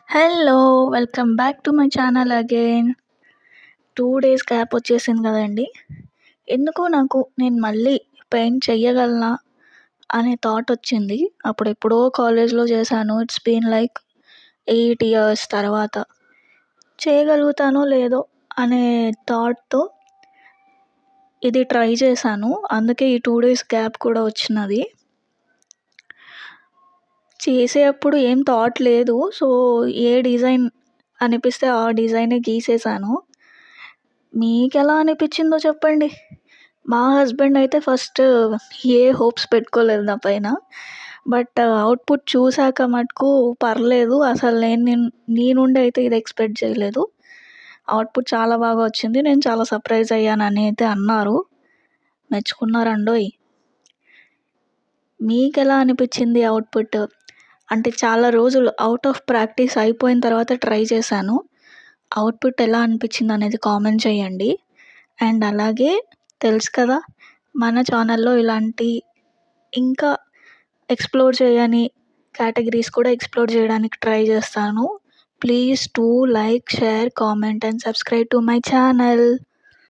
Hello! Welcome back to my channel again. 2 days gap వచ్చేసింది కదండీ! ఎందుకో నాకు నేను మళ్ళీ పెయింట్ చెయ్యగలనా అనే థాట్ వచ్చింది. అప్పుడెప్పుడో కాలేజ్‌లో చేశాను. ఇట్స్ బీన్ లైక్ 8 ఇయర్స్ తర్వాత. చేయగలుగుతానో లేదో అనే థాట్‌తో ఇది ట్రై చేశాను. అందుకే ఈ 2 డేస్ గ్యాప్ కూడా వచ్చినది. చేసేప్పుడు ఏం థాట్ లేదు. సో, ఏ డిజైన్ అనిపిస్తే ఆ డిజైనే గీసేసాను. మీకెలా అనిపిచ్చిందో చెప్పండి? మా హస్బెండ్ అయితే ఫస్ట్ ఏ హోప్స్ పెట్టుకోలేదు నా పైన. బట్ అవుట్‌పుట్ చూసాక మటుకు పర్లేదు. అసలు నీ నుండి అయితే ఇది ఎక్స్‌పెక్ట్ చేయలేదు. అవుట్‌పుట్ చాలా బాగా వచ్చింది. నేను చాలా సర్ప్రైజ్ అయ్యానని అయితే అన్నారు. మెచ్చుకున్నారండోయ్! మీకెలా అనిపిచ్చింది అవుట్‌పుట్? అంటే చాలా రోజులు ఔట్ ఆఫ్ ప్రాక్టీస్ అయిపోయిన తర్వాత ట్రై చేశాను. అవుట్‌పుట్ ఎలా అనిపిచ్చిందనేది కామెంట్ చేయండి. అండ్ అలాగే తెలుసు కదా! మన ఛానల్‌లో ఇలాంటి ఇంకా ఎక్స్‌ప్లోర్ చేయని కేటగిరీస్ కూడా ఎక్స్‌ప్లోర్ చేయడానికి ట్రై చేస్తాను. Please do like, share, comment and subscribe to my channel.